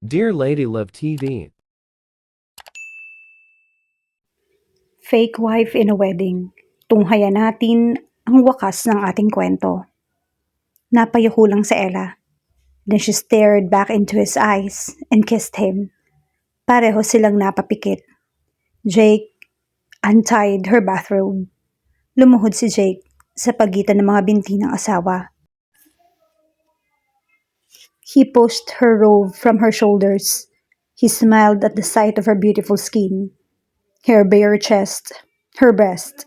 Dear Lady Love TV. Fake wife in a wedding. Tunghayan natin ang wakas ng ating kwento. Napayuko lang si Ella. Then she stared back into his eyes and kissed him. Pareho silang napapikit. Jake untied her bathrobe. Lumuhod si Jake sa pagitan ng mga binti ng asawa. He pushed her robe from her shoulders. He smiled at the sight of her beautiful skin, her bare chest, her breast.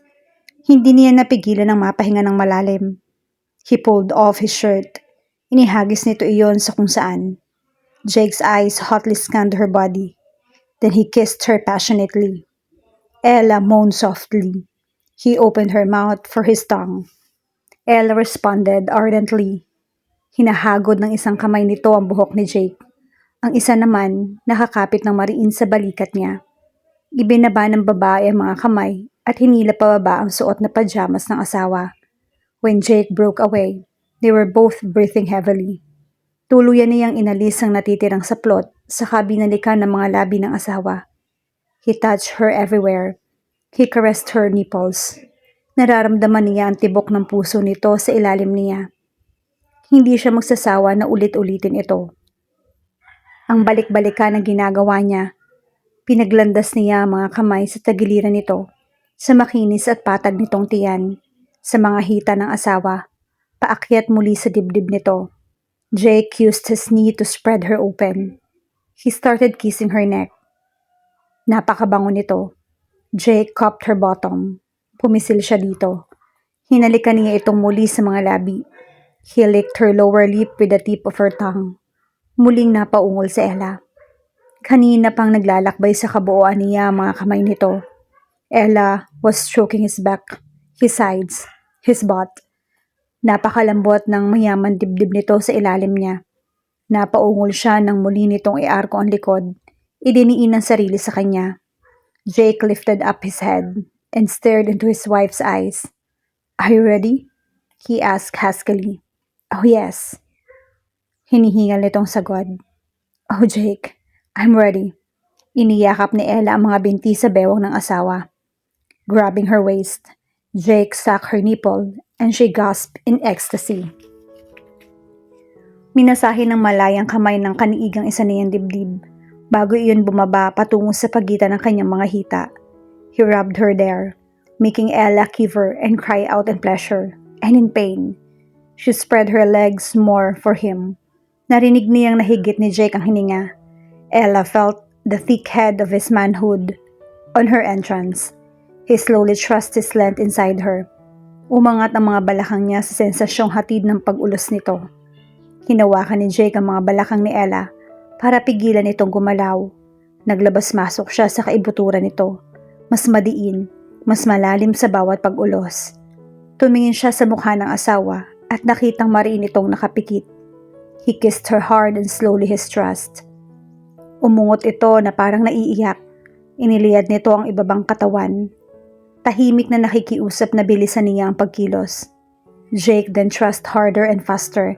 Hindi niya napigilan ang mapahinga ng malalim. He pulled off his shirt. Inihagis nito iyon sa kung saan. Jake's eyes hotly scanned her body. Then he kissed her passionately. Ella moaned softly. He opened her mouth for his tongue. Ella responded ardently. Hinahagod ng isang kamay nito ang buhok ni Jake. Ang isa naman nakakapit ng mariin sa balikat niya. Ibinaba ng babae ang mga kamay at hinila pababa ang suot na pajamas ng asawa. When Jake broke away, they were both breathing heavily. Tuluyan niyang inalis ang natitirang saplot saka binalikan ng mga labi ng asawa. He touched her everywhere. He caressed her nipples. Nararamdaman niya ang tibok ng puso nito sa ilalim niya. Hindi siya magsasawa na ulit-ulitin ito. Ang balik-balikan ang ginagawa niya. Pinaglandas niya ang mga kamay sa tagiliran nito, sa makinis at patag nitong tiyan, sa mga hita ng asawa, paakyat muli sa dibdib nito. Jake used his knee to spread her open. He started kissing her neck. Napakabango nito. Jake cupped her bottom. Pumisil siya dito. Hinalikan niya itong muli sa mga labi. He licked her lower lip with the tip of her tongue. Muling napaungol si Ella. Kanina pang naglalakbay sa kabuuan niya ang mga kamay nito. Ella was stroking his back, his sides, his butt. Napakalambot ng mayaman dibdib nito sa ilalim niya. Napaungol siya nang muli nitong iarko ang likod. Idiniin ang sarili sa kanya. Jake lifted up his head and stared into his wife's eyes. Are you ready? He asked huskily. Oh yes. Hinihingal nitong sagot. Oh Jake, I'm ready. Iniyakap ni Ella ang mga binti sa bewang ng asawa. Grabbing her waist, Jake sucked her nipple and she gasped in ecstasy. Minasahe ng malayang kamay ng kaniigang isa niyang dibdib bago iyon bumaba patungo sa pagitan ng kanyang mga hita. He rubbed her there, making Ella quiver and cry out in pleasure and in pain. She spread her legs more for him. Narinig niyang nahigit ni Jake ang hininga. Ella felt the thick head of his manhood on her entrance. He slowly thrust his length inside her. Umangat ang mga balakang niya sa sensasyong hatid ng pag-ulos nito. Hinawakan ni Jake ang mga balakang ni Ella para pigilan itong gumalaw. Naglabas-masok siya sa kaibuturan nito. Mas madiin, mas malalim sa bawat pag-ulos. Tumingin siya sa mukha ng asawa at nakitang mariin itong nakapikit. He kissed her hard and slowly his thrust. Umungot ito na parang naiiyak. Iniliyad nito ang ibabang katawan. Tahimik na nakikiusap na bilisan niya ang pagkilos. Jake then thrust harder and faster.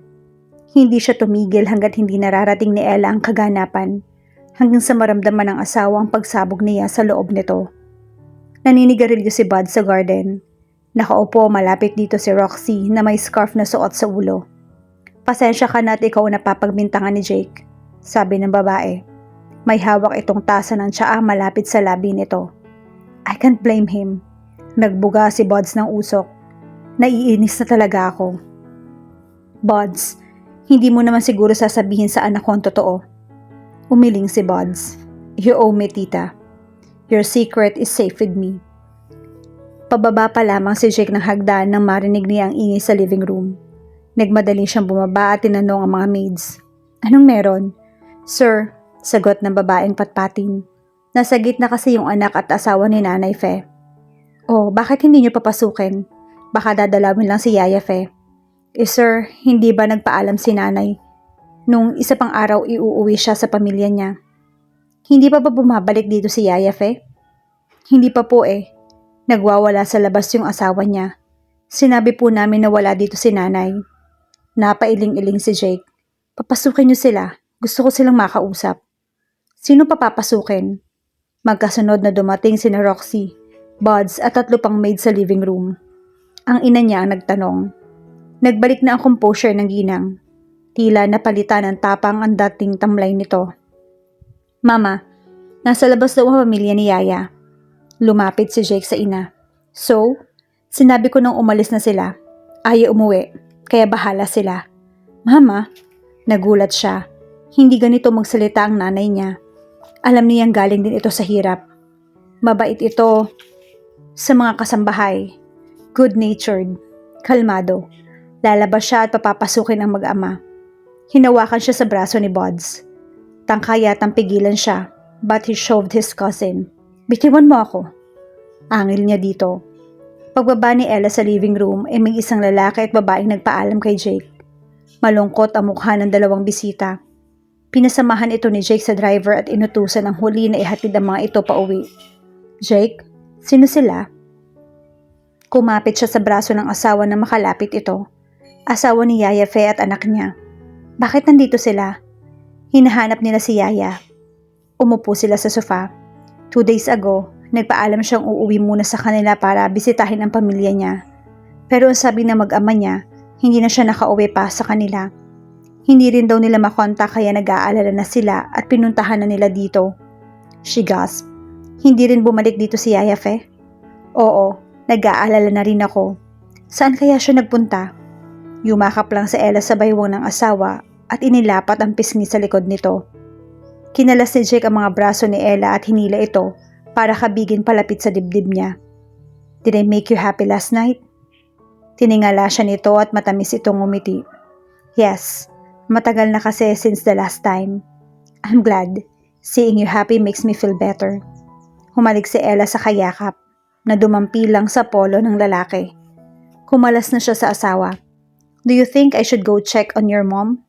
Hindi siya tumigil hanggat hindi nararating ni Ella ang kaganapan, hanggang sa maramdaman ng asawa ang pagsabog niya sa loob nito. Naninigarilyo si Bud sa garden. Nakaupo malapit dito si Roxy na may scarf na suot sa ulo. Pasensya ka na at ikaw napapagbintangan ni Jake, sabi ng babae. May hawak itong tasa ng tsaa malapit sa labi nito. I can't blame him. Nagbuga si Buds ng usok. Naiinis na talaga ako. Buds, hindi mo naman siguro sasabihin sa anak ko ang totoo. Umiling si Buds. You owe me, tita. Your secret is safe with me. Pababa pa lamang si Jake ng hagdan nang marinig niya ang ingay sa living room. Nagmadali siyang bumaba at tinanong ang mga maids. Anong meron? Sir, sagot ng babaeng patpatin. Nasa gitna kasi yung anak at asawa ni Nanay Fe. Oh, bakit hindi niyo papasukin? Baka dadalawin lang si Yaya Fe. Sir, hindi ba nagpaalam si Nanay? Nung isa pang araw iuuwi siya sa pamilya niya. Hindi pa ba bumabalik dito si Yaya Fe? Hindi pa po eh. Nagwawala sa labas yung asawa niya. Sinabi po namin na wala dito si Nanay. Napailing-iling si Jake. Papasukin niyo sila. Gusto ko silang makausap. Sino papapasukin? Magkasunod na dumating sina Roxy, Buds at 3 pang maid sa living room. Ang ina niya ang nagtanong. Nagbalik na ang composure ng ginang. Tila napalitan ng tapang ang dating tamlay nito. Mama, nasa labas daw ang pamilya ni Yaya. Lumapit si Jake sa ina. So, sinabi ko nang umalis na sila. Ayaw umuwi, kaya bahala sila. Mama, nagulat siya. Hindi ganito magsalita ang nanay niya. Alam niyang galing din ito sa hirap. Mabait ito sa mga kasambahay. Good-natured, kalmado. Lalabas siya at papapasukin ang mag-ama. Hinawakan siya sa braso ni Buds. Tangkaya at pigilan siya, but he shoved his cousin. Bitiwan mo ako. Angil niya dito. Pagbaba ni Ella sa living room ay may isang lalaki at babaeng nagpaalam kay Jake. Malungkot ang mukha ng 2 bisita. Pinasamahan ito ni Jake sa driver at inutusan ang huli na ihatid ang mga ito pauwi. Jake, sino sila? Kumapit siya sa braso ng asawa na makalapit ito. Asawa ni Yaya Fe at anak niya. Bakit nandito sila? Hinahanap nila si Yaya. Umupo sila sa sofa. 2 days ago, nagpaalam siyang uuwi muna sa kanila para bisitahin ang pamilya niya. Pero ang sabi ng mag-ama niya, hindi na siya nakauwi pa sa kanila. Hindi rin daw nila makontak kaya nag-aalala na sila at pinuntahan na nila dito. She gasped. Hindi rin bumalik dito si Yaya Fe? Oo, nag-aalala na rin ako. Saan kaya siya nagpunta? Yumakap lang sa Ella sa baywang ng asawa at inilapat ang pisngi sa likod nito. Kinalas ni Jake ang mga braso ni Ella at hinila ito para kabigin palapit sa dibdib niya. Did I make you happy last night? Tiningala siya nito at matamis itong ngumiti. Yes, matagal na kasi since the last time. I'm glad. Seeing you happy makes me feel better. Humalik si Ella sa kayakap na dumampi lang sa polo ng lalaki. Kumalas na siya sa asawa. Do you think I should go check on your mom?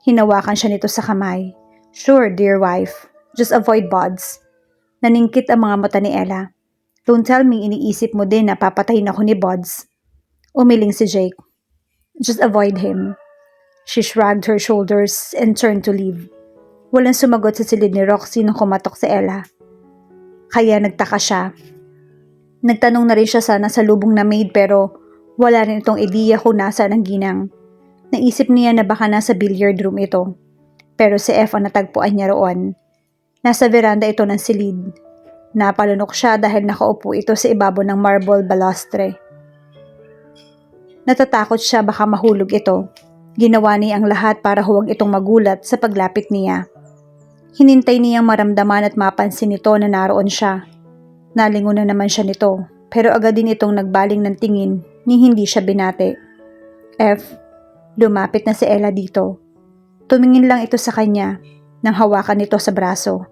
Hinawakan siya nito sa kamay. Sure, dear wife. Just avoid Buds. Naningkit ang mga mata ni Ella. Don't tell me iniisip mo din na papatayin ako ni Buds. Umiling si Jake. Just avoid him. She shrugged her shoulders and turned to leave. Walang sumagot sa silid ni Roxy nung kumatok si Ella. Kaya nagtaka siya. Nagtanong na rin siya sa nasalubong na maid pero wala rin itong ideya kung nasa ng ginang. Naisip niya na baka nasa billiard room ito. Pero si F ang natagpuan niya roon. Nasa veranda ito ng silid. Napalunok siya dahil nakaupo ito sa ibabaw ng marble balustre. Natatakot siya baka mahulog ito. Ginawa niya ang lahat para huwag itong magulat sa paglapit niya. Hinintay niyang maramdaman at mapansin nito na naroon siya. Nalingon na naman siya nito, pero agad din itong nagbaling ng tingin ni hindi siya binati. F, lumapit na si Ella dito. Tumingin lang ito sa kanya nang hawakan nito sa braso.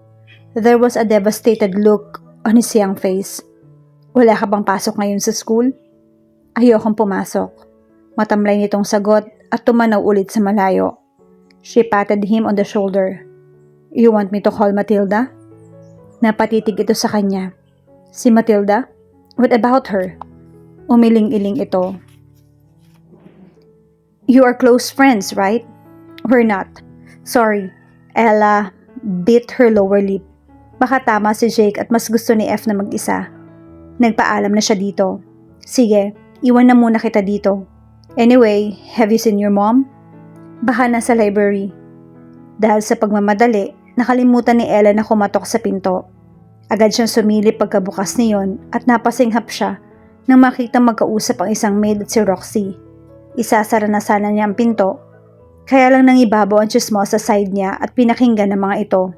There was a devastated look on his young face. Wala ka bang pasok ngayon sa school? Ayokong pumasok. Matamlay nitong sagot at tumanaw ulit sa malayo. She patted him on the shoulder. You want me to call Matilda? Napatitig ito sa kanya. Si Matilda? What about her? Umiling-iling ito. You are close friends, right? We're not. Sorry. Ella bit her lower lip. Baka tama si Jake at mas gusto ni F na mag-isa. Nagpaalam na siya dito. Sige, iwan na muna kita dito. Anyway, have you seen your mom? Baka nasa library. Dahil sa pagmamadali, nakalimutan ni Ella na kumatok sa pinto. Agad siyang sumilip pagkabukas niyon at napasinghap siya nang makita magkausap ang isang maid at si Roxy. Isasara na sana niya ang pinto, kaya lang nangibabaw ang chismosa sa side niya at pinakinggan ng mga ito.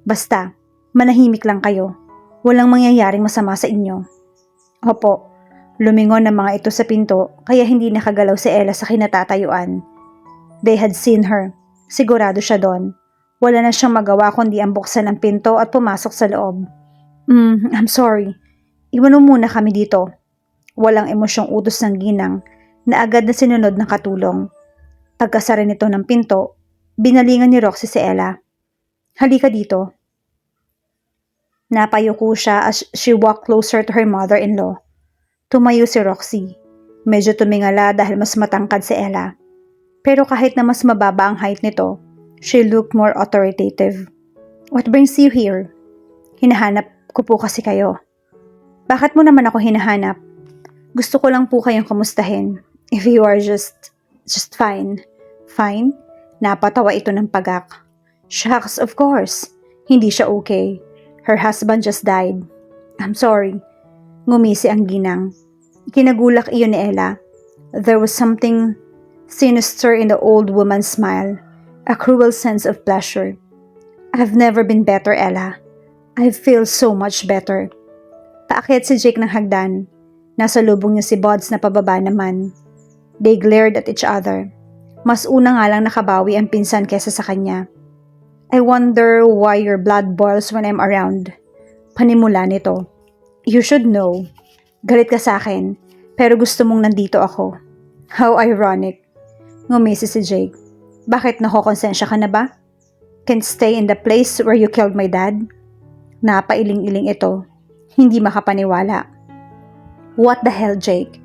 Basta, manahimik lang kayo. Walang mangyayaring masama sa inyo. Opo, lumingon ng mga ito sa pinto kaya hindi nakagalaw si Ella sa kinatatayuan. They had seen her. Sigurado siya doon. Wala na siyang magawa kundi ang buksan ang pinto at pumasok sa loob. I'm sorry. Iwan mo muna kami dito. Walang emosyong utos ng ginang na agad na sinunod ng katulong. Pagkasara nito ng pinto, binalingan ni Roxy si Ella. Halika dito. Napayuko siya as she walked closer to her mother-in-law. Tumayo si Roxy. Medyo tumingala dahil mas matangkad si Ella. Pero kahit na mas mababa ang height nito, she looked more authoritative. What brings you here? Hinahanap ko po kasi kayo. Bakit mo naman ako hinahanap? Gusto ko lang po kayong kamustahin. If you are just fine. Fine? Napatawa ito ng pagak. Shucks, of course. Hindi siya okay. Her husband just died. I'm sorry. Ngumisi ang ginang. Kinagulak iyon ni Ella. There was something sinister in the old woman's smile. A cruel sense of pleasure. I've never been better, Ella. I feel so much better. Paakyat si Jake ng hagdan. Nasa lubong niya si Buds na pababa naman. They glared at each other. Mas una nga lang nakabawi ang pinsan kesa sa kanya. I wonder why your blood boils when I'm around. Panimula nito. You should know. Galit ka sa akin, pero gusto mong nandito ako. How ironic. Ngumisi si Jake. Bakit nakokonsensya ka na ba? Can't stay in the place where you killed my dad? Napailing-iling ito. Hindi makapaniwala. What the hell, Jake?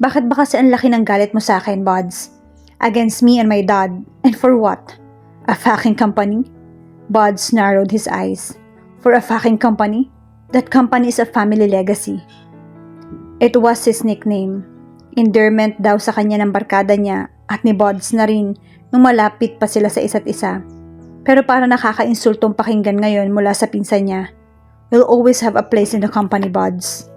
Bakit ba kasi ang laki ng galit mo sa akin, Buds? Against me and my dad. And for what? A fucking company? Buds narrowed his eyes. For a fucking company? That company is a family legacy. It was his nickname. Endearment daw sa kanya ng barkada niya at ni Buds na rin nung malapit pa sila sa isa't isa. Pero para nakaka-insultong pakinggan ngayon mula sa pinsan niya. You'll always have a place in the company, Buds.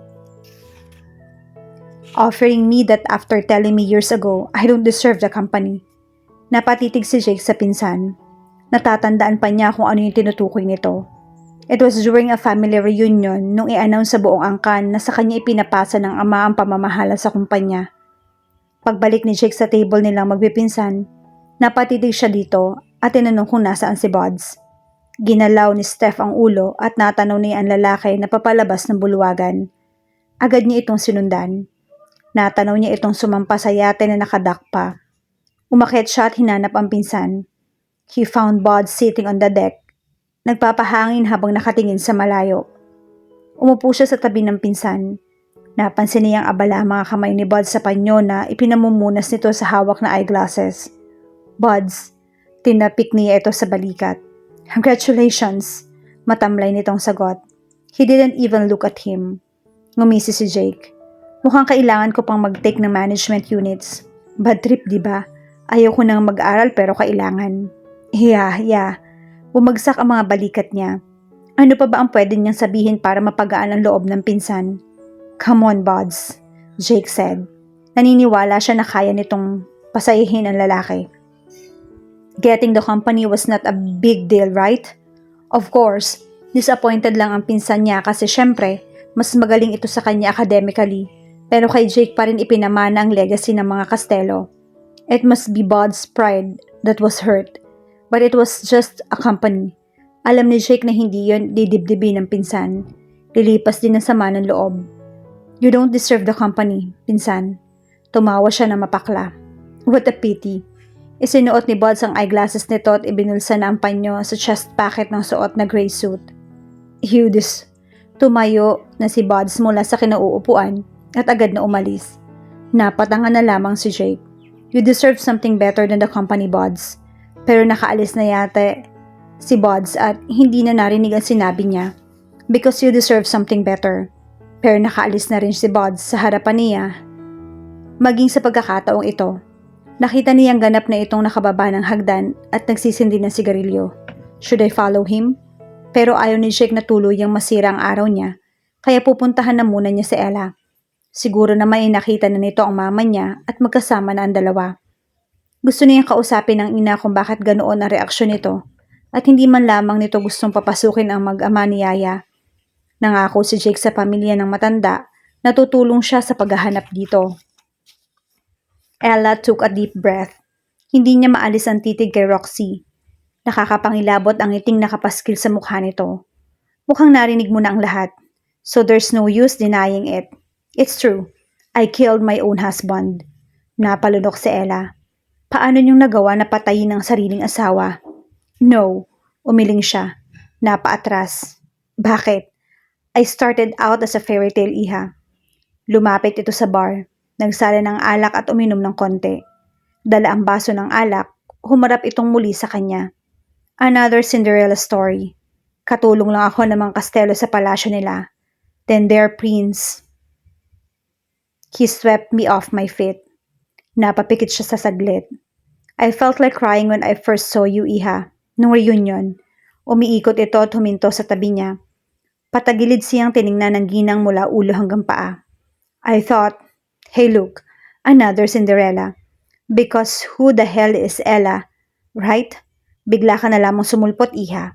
Offering me that after telling me years ago, I don't deserve the company. Napatitig si Jake sa pinsan. Natatandaan pa niya kung ano yung tinutukoy nito. It was during a family reunion nung i-announce sa buong angkan na sa kanya ipinapasa ng ama ang pamamahala sa kumpanya. Pagbalik ni Jake sa table nilang magpipinsan, napatitig siya dito at tinanong kung nasaan si Buds. Ginalaw ni Steph ang ulo at natanaw niya ang lalaki na papalabas ng bulwagan. Agad niya itong sinundan. Natanaw niya itong sumampa sa yate na nakadakpa. Umakyat siya at hinanap ang pinsan. He found Buds sitting on the deck. Nagpapahangin habang nakatingin sa malayo. Umupo siya sa tabi ng pinsan. Napansin niyang abala ang mga kamay ni Buds sa panyo na ipinamumunas nito sa hawak na eyeglasses. Buds, tinapik niya ito sa balikat. Congratulations, matamlay nitong sagot. He didn't even look at him. Ngumisi si Jake. Mukhang kailangan ko pang mag-take ng management units. Bad trip, di ba? Ayaw ko nang mag-aral pero kailangan. Yeah. Bumagsak ang mga balikat niya. Ano pa ba ang pwede niyang sabihin para mapagaan ang loob ng pinsan? Come on, Buds, Jake said. Naniniwala siya na kaya nitong pasayahin ang lalaki. Getting the company was not a big deal, right? Of course, disappointed lang ang pinsan niya kasi syempre, mas magaling ito sa kanya academically. Pero kay Jake pa rin ipinamana ang legacy ng mga Castello. It must be Bud's pride that was hurt. But it was just a company. Alam ni Jake na hindi yon didibdibin ng pinsan. Lilipas din ang sama ng loob. You don't deserve the company, pinsan. Tumawa siya na mapakla. What a pity. Isinuot ni Buds ang eyeglasses nito at ibinulsa na ang panyo sa chest pocket ng suot na gray suit. Hughes. Tumayo na si Buds mula sa kinauupuan at agad na umalis. Napatangan na lamang si Jake. You deserve something better than the company, Buds. Pero nakaalis na yata si Buds at hindi na narinig ang sinabi niya. Because you deserve something better. Pero nakaalis na rin si Buds sa harapan niya. Maging sa pagkakataong ito, nakita niyang ganap na itong nakababa ng hagdan at nagsisindi ng sigarilyo. Should I follow him? Pero ayaw ni Jake na tuluyang masira ang araw niya, kaya pupuntahan na muna niya si Ella. Siguro naman nakita na nito ang mama niya at magkasama na ang dalawa. Gusto niyang kausapin ng ina kung bakit ganoon ang reaksyon nito at hindi man lamang nito gustong papasukin ang mag-ama ni Yaya. Nangako si Jake sa pamilya ng matanda na tutulong siya sa paghahanap dito. Ella took a deep breath. Hindi niya maalis ang titig kay Roxy. Nakakapangilabot ang ngiting nakapaskil sa mukha nito. Mukhang narinig mo na ang lahat, so there's no use denying it. It's true. I killed my own husband. Napalunok si Ella. Paano niyong nagawa na patayin ang sariling asawa? No, umiling siya. Napaatras. Bakit? I started out as a fairy tale, iha. Lumapit ito sa bar. Nagsala ng alak at uminom ng konti. Dala ang baso ng alak, humarap itong muli sa kanya. Another Cinderella story. Katulong lang ako ng mga kastelo sa palasyo nila. Then their prince. He swept me off my feet. Napapikit siya sa saglit. I felt like crying when I first saw you, Iha. Nung reunion. Umiikot ito at huminto sa tabi niya. Patagilid siyang tiningnan ng ginang mula ulo hanggang paa. I thought, hey look, another Cinderella. Because who the hell is Ella? Right? Bigla ka na lamang sumulpot, Iha.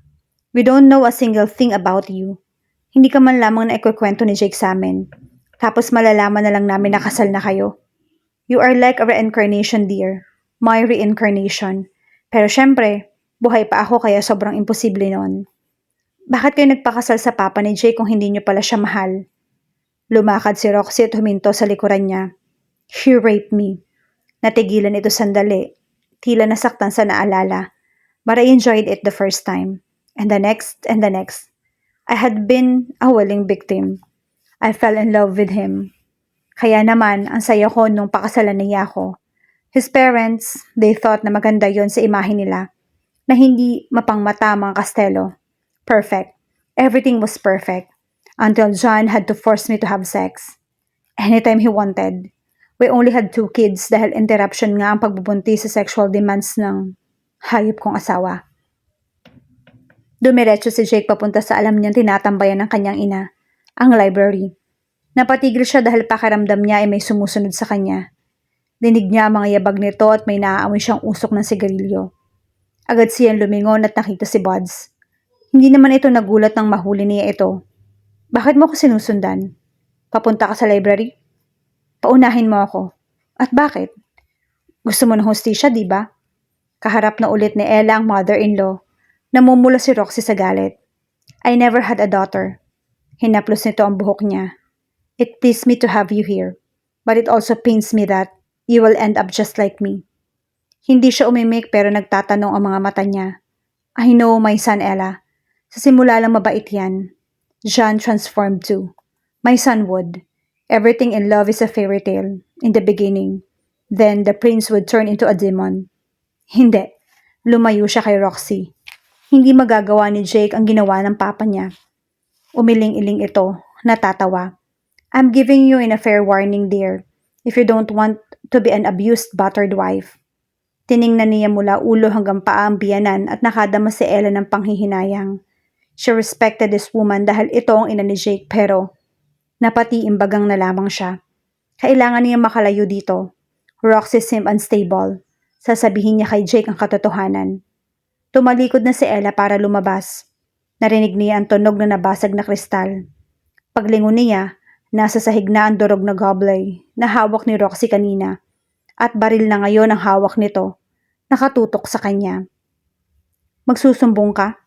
We don't know a single thing about you. Hindi ka man lamang na ikwekwento ni Jake sa amin. Tapos malalaman na lang namin na kasal na kayo. You are like a reincarnation, dear. My reincarnation. Pero syempre, buhay pa ako kaya sobrang imposible nun. Bakit kayo nagpakasal sa papa ni Jake kung hindi niyo pala siya mahal? Lumakad si Roxy at huminto sa likuran niya. She raped me. Natigilan ito sandali. Tila nasaktan sa naalala. But I enjoyed it the first time. And the next and the next. I had been a willing victim. I fell in love with him. Kaya naman, ang saya ko nung pakasalan niya ako. His parents, they thought na maganda yon sa imahe nila. Na hindi mapangmata mga kastelo. Perfect. Everything was perfect. Until John had to force me to have sex. Anytime he wanted. We only had 2 kids dahil interruption nga ang pagbubuntis sa sexual demands ng hayop kong asawa. Dumiretso si Jake papunta sa alam niyang tinatambayan ng kanyang ina, ang library. Napatigil siya dahil pakiramdam niya ay may sumusunod sa kanya. Dinig niya ang mga yabag nito at may naaamoy siyang usok ng sigarilyo. Agad siyang lumingon at nakita si Buds. Hindi naman ito nagulat nang mahuli niya ito. Bakit mo ko sinusundan? Papunta ka sa library? Paunahin mo ako. At bakit? Gusto mo ng hostisya, di ba? Kaharap na ulit ni Ella ang mother-in-law. Namumula si Roxy sa galit. I never had a daughter. Hinaplos nito ang buhok niya. It pleased me to have you here. But it also pains me that you will end up just like me. Hindi siya umimik pero nagtatanong ang mga mata niya. I know my son Ella. Sa simula lang mabait yan. John transformed too. My son would. Everything in love is a fairy tale. In the beginning. Then the prince would turn into a demon. Hindi. Lumayo siya kay Roxy. Hindi magagawa ni Jake ang ginawa ng papa niya. Umiling-iling ito, natatawa. I'm giving you in a fair warning, dear, if you don't want to be an abused, battered wife. Tiningnan niya mula ulo hanggang paa ang biyanan at nakadama si Ella ng panghihinayang. She respected this woman dahil ito ang ina ni Jake pero napatiimbagang na lamang siya. Kailangan niya makalayo dito. Roxy seemed unstable. Sasabihin niya kay Jake ang katotohanan. Tumalikod na si Ella para lumabas. Narinig niya ang tunog na nabasag na kristal. Paglingon niya, nasa sahig na ang durog na goblet na hawak ni Roxy kanina at baril na ngayon ang hawak nito, nakatutok sa kanya. Magsusumbong ka?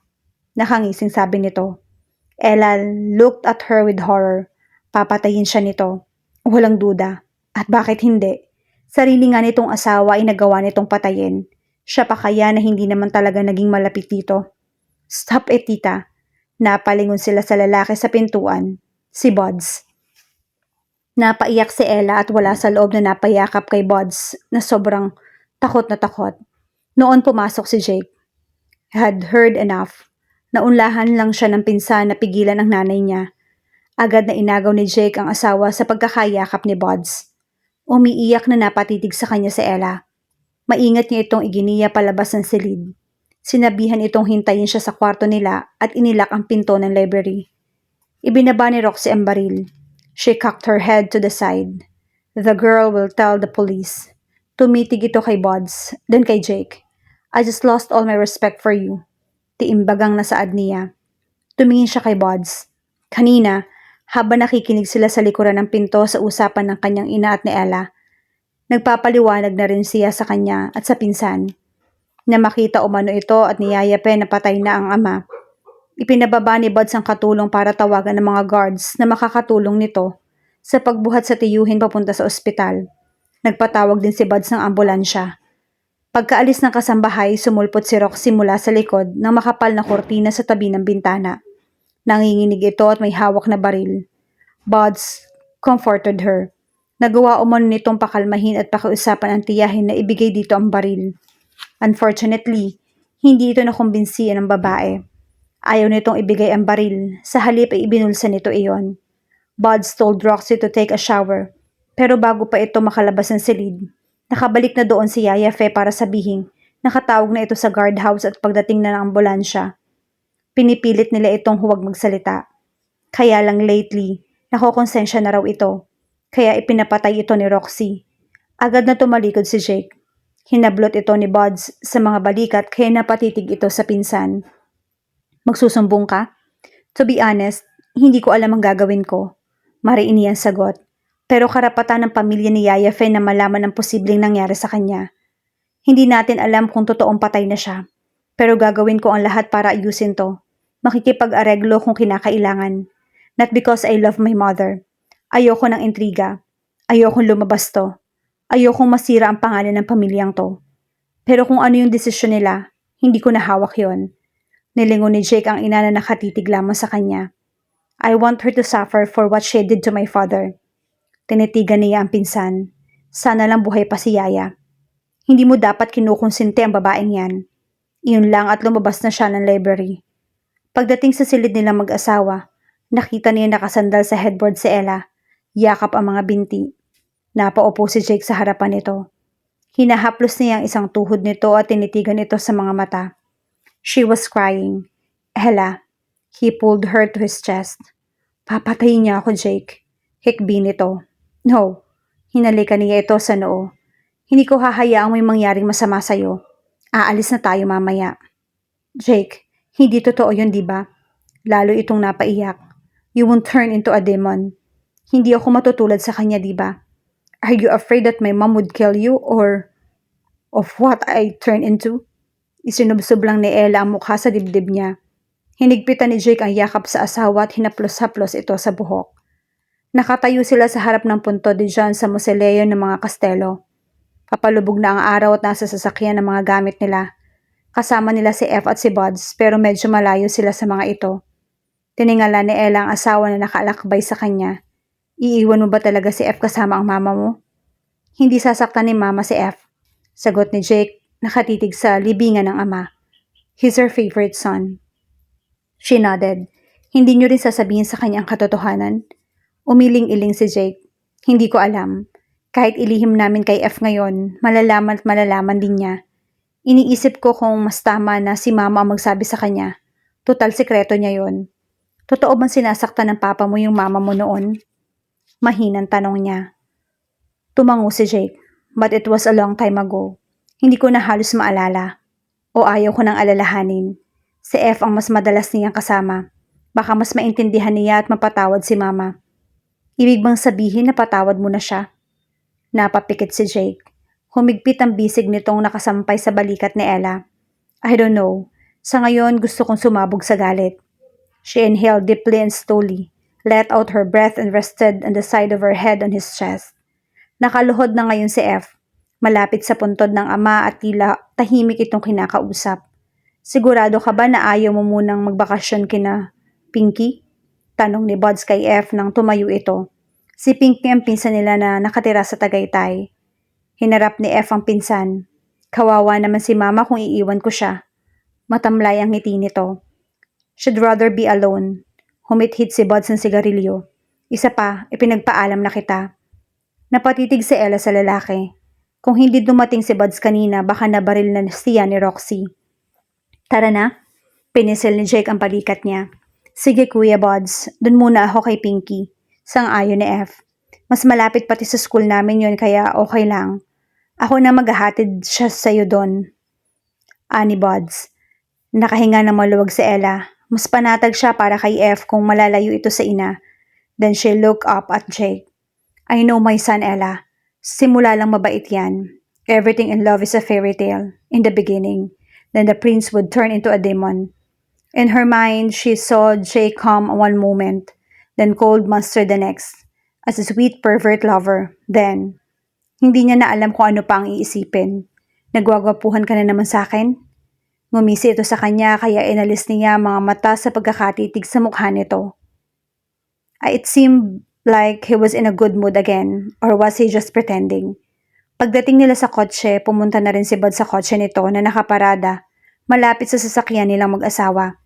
Nakangising sabi nito. Ella looked at her with horror. Papatayin siya nito. Walang duda. At bakit hindi? Sarili nga nitong asawa ay nagawa nitong patayin. Siya pa kaya na hindi naman talaga naging malapit dito. Stop it, tita. Napalingon sila sa lalaki sa pintuan. Si Buds. Napaiyak si Ella at wala sa loob na napayakap kay Buds na sobrang takot na takot. Noon pumasok si Jake. Had heard enough. Naunlahan lang siya ng pinsan na pigilan ang nanay niya. Agad na inagaw ni Jake ang asawa sa pagkakayakap ni Buds. Umiiyak na napatitig sa kanya si Ella. Maingat niya itong iginiya palabas ng silid. Sinabihan itong hintayin siya sa kwarto nila at inilak ang pinto ng library. Ibinaba ni Roxy ang baril. She cocked her head to the side. The girl will tell the police. Tumitig ito kay Buds, then kay Jake. I just lost all my respect for you. Tiimbagang nasaad niya. Tumingin siya kay Buds. Kanina, habang nakikinig sila sa likuran ng pinto sa usapan ng kanyang ina at ni Ella, nagpapaliwanag na rin siya sa kanya at sa pinsan. Na makita umano ito at niyayapin na patay na ang ama. Ipinababa ni Buds ang katulong para tawagan ng mga guards na makakatulong nito sa pagbuhat sa tiyuhin papunta sa ospital. Nagpatawag din si Buds ng ambulansya. Pagkaalis ng kasambahay, sumulpot si Roxy mula sa likod ng makapal na kortina sa tabi ng bintana. Nanginginig ito at may hawak na baril. Buds comforted her. Nagawa umano nitong pakalmahin at pakiusapan ang tiyahin na ibigay dito ang baril. Unfortunately, hindi ito nakumbinsiyan ng babae. Ayaw nitong ibigay ang baril, sa halip ay ibinulsa nito iyon. Buds told Roxy to take a shower, pero bago pa ito makalabas ng silid, nakabalik na doon si Yaya Fe para sabihin nakatawag na ito sa guardhouse at pagdating na ng ambulansya. Pinipilit nila itong huwag magsalita. Kaya lang lately, nakokonsensya na raw ito. Kaya ipinapatay ito ni Roxy. Agad na tumalikod si Jake. Hinablot ito ni Buds sa mga balikat kaya napatitig ito sa pinsan. Magsusumbong ka? To be honest, hindi ko alam ang gagawin ko. Mariini ang sagot. Pero karapatan ng pamilya ni Yaya Fe na malaman ang posibleng nangyari sa kanya. Hindi natin alam kung totoong patay na siya. Pero gagawin ko ang lahat para ayusin to. Makikipag-areglo kung kinakailangan. Not because I love my mother. Ayoko ng intriga. Ayokong lumabas to. Ayokong masira ang pangalan ng pamilyang to. Pero kung ano yung desisyon nila, hindi ko nahawak yon. Nilingon ni Jake ang ina na nakatitig lamang sa kanya. I want her to suffer for what she did to my father. Tinitigan niya ang pinsan. Sana lang buhay pa si Yaya. Hindi mo dapat kinukonsinti ang babaeng yan. Iyon lang at lumabas na siya ng library. Pagdating sa silid nilang mag-asawa, nakita niya nakasandal sa headboard si Ella. Yakap ang mga binti. Napaupo si Jake sa harapan nito. Hinahaplos niya ang isang tuhod nito at tinitigan ito sa mga mata. She was crying. Ella. He pulled her to his chest. Papatayin niya ako, Jake. Hikbi nito. No. Hinalikan niya ito sa noo. Hindi ko hahayaang may mangyaring masama sa'yo. Aalis na tayo mamaya. Jake, hindi totoo yun, diba? Lalo itong napaiyak. You won't turn into a demon. Hindi ako matutulad sa kanya, diba? Are you afraid that my mom would kill you or of what I turn into? Isinubsob lang ni Ella ang mukha sa dibdib niya. Hinigpitan ni Jake ang yakap sa asawa at hinaplos-haplos ito sa buhok. Nakatayo sila sa harap ng punto de John sa museleo ng mga kastelo. Papalubog na ang araw at nasa sasakyan ng mga gamit nila. Kasama nila si F at si Buds pero medyo malayo sila sa mga ito. Tiningala ni Ella ang asawa na nakaalakbay sa kanya. Iiwan mo ba talaga si F kasama ang mama mo? Hindi sasaktan ni mama si F. Sagot ni Jake, nakatitig sa libingan ng ama. He's her favorite son. She nodded. Hindi niyo rin sasabihin sa kanya ang katotohanan? Umiling-iling si Jake. Hindi ko alam. Kahit ilihim namin kay F ngayon, malalaman at malalaman din niya. Iniisip ko kung mas tama na si mama ang magsabi sa kanya. Total sekreto niya yon. Totoo bang sinasaktan ng papa mo yung mama mo noon? Mahinang tanong niya. Tumango si Jake, but it was a long time ago. Hindi ko na halos maalala. O ayaw ko nang alalahanin. Si F ang mas madalas niyang kasama. Baka mas maintindihan niya at mapatawad si mama. Ibig bang sabihin na patawad mo na siya? Napapikit si Jake. Humigpit ang bisig nitong nakasampay sa balikat ni Ella. I don't know. Sa ngayon gusto kong sumabog sa galit. She inhaled deeply and slowly, let out her breath and rested on the side of her head on his chest. Nakaluhod na ngayon si F. Malapit sa puntod ng ama at tila tahimik itong kinakausap. Sigurado ka ba na ayaw mo munang magbakasyon kina Pinky? Tanong ni Buds kay F nang tumayo ito. Si Pinky ang pinsan nila na nakatira sa Tagaytay. Hinarap ni F ang pinsan. Kawawa naman si mama kung iiwan ko siya. Matamlay ang ngiti nito. She'd rather be alone. Humit-hit si Buds ng sigarilyo. Isa pa, ipinagpaalam na kita. Napatitig si Ella sa lalaki. Kung hindi dumating si Buds kanina, baka nabaril na siya ni Roxy. Tara na. Pinisil ni Jake ang balikat niya. Sige Kuya Buds, dun muna ako kay Pinky. Sang-ayon ni F. Mas malapit pati sa school namin yun kaya okay lang. Ako na maghahatid siya sa'yo doon. Ani Buds. Nakahinga na maluwag si Ella. Mas panatag siya para kay F kung malalayo ito sa ina. Then she looked up at Jake. I know my son Ella. Simula lang mabait yan. Everything in love is a fairy tale. In the beginning. Then the prince would turn into a demon. In her mind, she saw Jake calm one moment. Then cold monster the next. As a sweet pervert lover. Then, hindi niya na alam kung ano pa ang iisipin. Nagwagwapuhan ka na naman sa akin? Ngumisi ito sa kanya kaya inalis niya mga mata sa pagkakatitig sa mukha nito. It seemed like he was in a good mood again, or was he just pretending? Pagdating nila sa kotse, pumunta na rin si Bud sa kotse nito na nakaparada, malapit sa sasakyan nilang mag-asawa.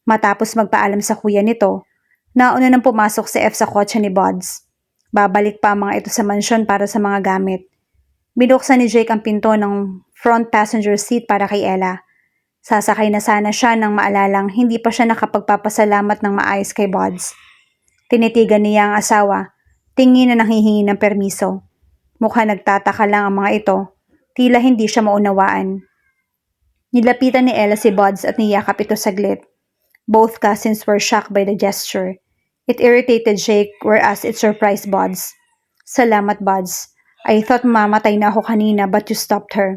Matapos magpaalam sa kuya nito, nauna nang pumasok si F sa kotse ni Buds. Babalik pa ang mga ito sa mansyon para sa mga gamit. Binuksan ni Jake ang pinto ng front passenger seat para kay Ella. Sasakay na sana siya nang maalalang hindi pa siya nakapagpapasalamat ng maayos kay Buds. Tinitigan niya ang asawa, tingin na nanghihingi ng permiso. Mukha nagtataka lang ang mga ito, tila hindi siya maunawaan. Nilapitan ni Ella si Buds at niyakap ito saglit. Both cousins were shocked by the gesture. It irritated Jake whereas it surprised Buds. Salamat, Buds. I thought mamatay na ako kanina but you stopped her.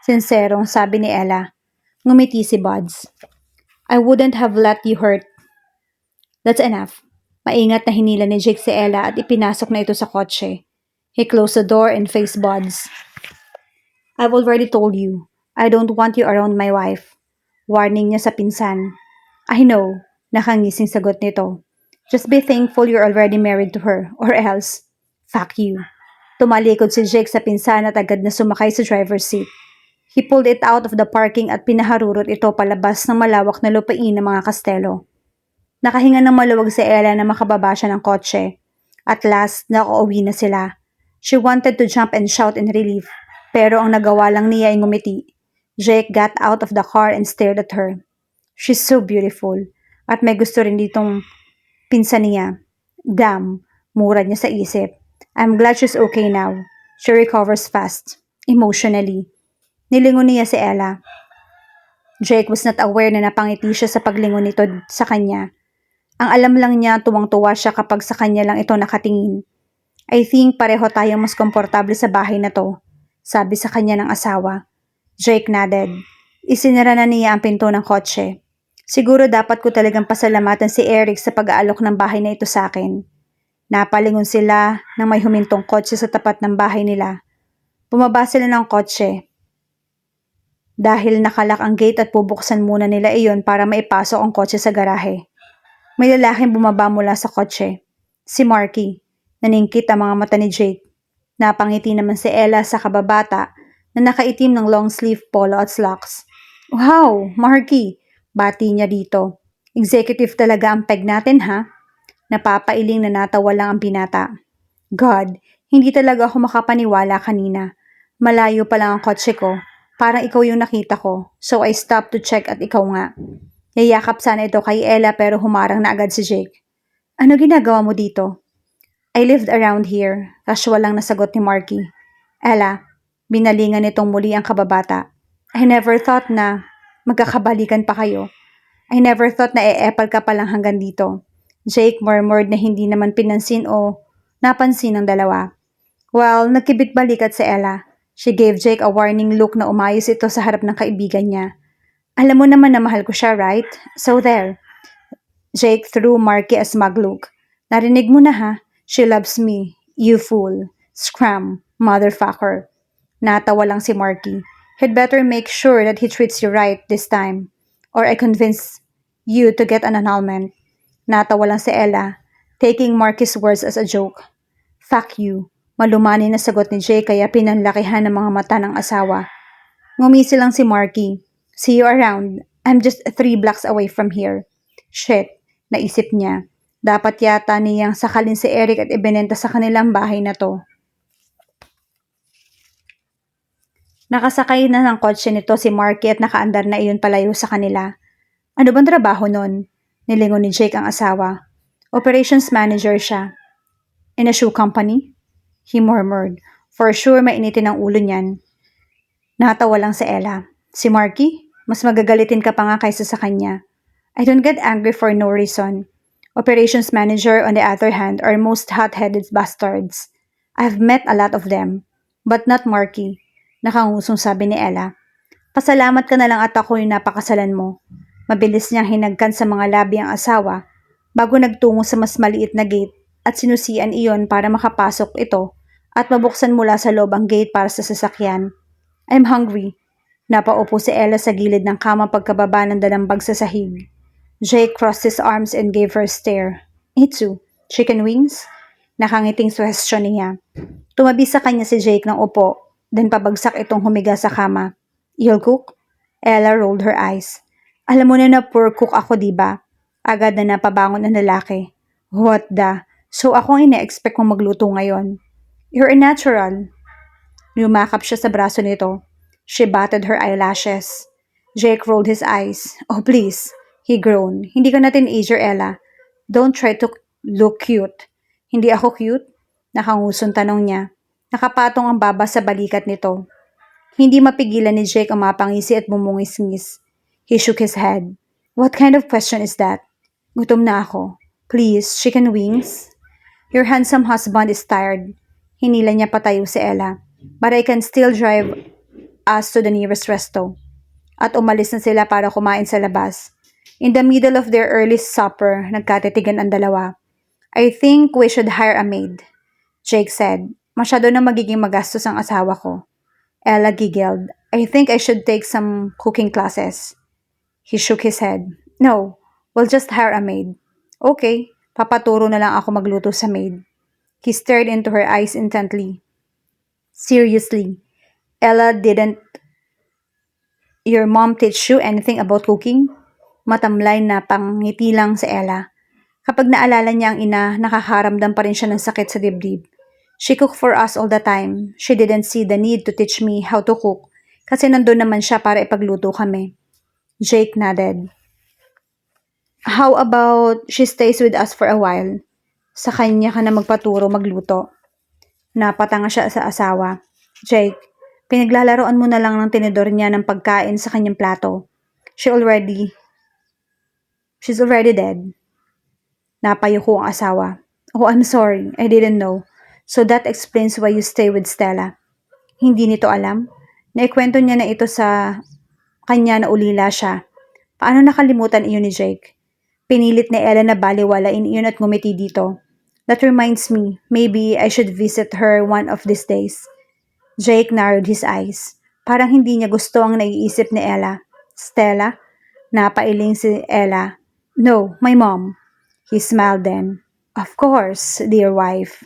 Sinserong sabi ni Ella. Ngumiti si Buds. I wouldn't have let you hurt. That's enough. Maingat na hinila ni Jake si Ella at ipinasok na ito sa kotse. He closed the door and faced Buds. I've already told you, I don't want you around my wife. Warning niya sa pinsan. I know, nakangising sagot nito. Just be thankful you're already married to her, or else, fuck you. Tumalikod si Jake sa pinsan at agad na sumakay sa driver's seat. He pulled it out of the parking at pinaharurot ito palabas ng malawak na lupain ng mga kastelo. Nakahinga ng maluwag si Ella na makababa siya ng kotse. At last, nakauwi na sila. She wanted to jump and shout in relief, pero ang nagawa lang niya ay ngumiti. Jake got out of the car and stared at her. She's so beautiful. At may gusto rin ditong pinsan niya. Damn, mura niya sa isip. I'm glad she's okay now. She recovers fast, emotionally. Nilingon niya si Ella. Jake was not aware na napangiti siya sa paglingon nito sa kanya. Ang alam lang niya, tuwang-tuwa siya kapag sa kanya lang ito nakatingin. I think pareho tayong mas komportable sa bahay na to, sabi sa kanya ng asawa. Jake nodded. Isinara na niya ang pinto ng kotse. Siguro dapat ko talagang pasalamatan si Eric sa pag-aalok ng bahay na ito sa akin. Napalingon sila nang may humintong kotse sa tapat ng bahay nila. Bumaba sila ng kotse. Dahil nakalak ang gate at bubuksan muna nila iyon para maipasok ang kotse sa garahe. May lalaking bumaba mula sa kotse. Si Marky. Naningkit ang mga mata ni Jake. Napangiti naman si Ella sa kababata na nakaitim ng long sleeve polo at slacks. Wow, Marky! Bati niya dito. Executive talaga ang peg natin, ha? Napapailing na natawa lang ang binata. God, hindi talaga ako makapaniwala kanina. Malayo pa lang ang kotse ko. Parang ikaw yung nakita ko. So I stopped to check at ikaw nga. Yayakap sana ito kay Ella pero humarang na agad si Jake. Ano ginagawa mo dito? I lived around here. Casual lang nasagot ni Marky. Ella, binalingan nitong muli ang kababata. I never thought na magkakabalikan pa kayo. I never thought na e-epal ka palang hanggang dito. Jake murmured na hindi naman pinansin o napansin ng dalawa. Well, nagkibit-balikat si Ella. She gave Jake a warning look na umayos ito sa harap ng kaibigan niya. Alam mo naman na mahal ko siya, right? So there. Jake threw Marky a smug look. Narinig mo na ha? She loves me. You fool. Scram. Motherfucker. Natawa lang si Marky. He'd better make sure that he treats you right this time. Or I convince you to get an annulment. Natawa lang si Ella, taking Marky's words as a joke. Fuck you. Malumani na sagot ni Jay kaya pinanlakihan ng mga mata ng asawa. Ngumisi lang si Marky. See you around. I'm just 3 blocks away from here. Shit, naisip niya. Dapat yata niyang sakalin si Eric at ibinenta sa kanilang bahay na to. Nakasakay na ng kotse nito si Marky at nakaandar na iyon palayo sa kanila. Ano bang trabaho nun? Nilingon ni Jake ang asawa. Operations manager siya. In a shoe company? He murmured. For sure mainitin ang ulo niyan. Natawa lang si Ella. Si Marky? Mas magagalitin ka pa nga kaysa sa kanya. I don't get angry for no reason. Operations manager on the other hand are most hot-headed bastards. I've met a lot of them. But not Marky. Nakangusong sabi ni Ella. Pasalamat ka na lang at ako yung napakasalan mo. Mabilis niyang hinagkan sa mga labi ang asawa bago nagtungo sa mas maliit na gate at sinusian iyon para makapasok ito at mabuksan mula sa loob ang gate para sa sasakyan. I'm hungry. Napaupo si Ella sa gilid ng kama pagkababa ng dalambag sa sahig. Jake crossed his arms and gave her a stare. Itsu, chicken wings? Nakangiting suhestyon niya. Tumabi sa kanya si Jake ng upo. Then pabagsak itong humiga sa kama. You'll cook? Ella rolled her eyes. Alam mo na poor cook ako, diba? Agad na napabangon ang lalaki. What the? So ako ang ina-expect kong magluto ngayon. You're a natural. Yumakap siya sa braso nito. She batted her eyelashes. Jake rolled his eyes. Oh please, he groaned. Hindi ka na teenager, Ella. Don't try to look cute. Hindi ako cute? Nakangusong tanong niya. Nakapatong ang baba sa balikat nito. Hindi mapigilan ni Jake ang mapangisi at bumungis-ngis. He shook his head. What kind of question is that? Gutom na ako. Please, chicken wings? Your handsome husband is tired. Hinila niya patayo si Ella. But I can still drive us to the nearest resto. At umalis na sila para kumain sa labas. In the middle of their early supper, nagkatitigan ang dalawa. I think we should hire a maid, Jake said. Masyado na magiging magastos ang asawa ko. Ella giggled. I think I should take some cooking classes. He shook his head. No, we'll just hire a maid. Okay, papaturo na lang ako magluto sa maid. He stared into her eyes intently. Seriously, Ella, didn't your mom teach you anything about cooking? Matamlay na pangngiti lang si Ella. Kapag naalala niya ang ina, nakakaramdam pa rin siya ng sakit sa dibdib. She cooked for us all the time. She didn't see the need to teach me how to cook kasi nandun naman siya para ipagluto kami. Jake nodded. How about she stays with us for a while? Sa kanya ka na magpaturo magluto. Napatanga siya sa asawa. Jake, pinaglalaroan mo na lang ng tinidor niya ng pagkain sa kanyang plato. She's already dead. Napayuko ang asawa. Oh, I'm sorry. I didn't know. So that explains why you stay with Stella. Hindi nito alam. Naikwento niya na ito sa kanya na ulila siya. Paano nakalimutan iyon ni Jake? Pinilit ni Ella na baliwalain iyon at ngumiti dito. That reminds me, maybe I should visit her one of these days. Jake narrowed his eyes. Parang hindi niya gusto ang naiisip ni Ella. Stella? Napailing si Ella. No, my mom. He smiled then. Of course, dear wife.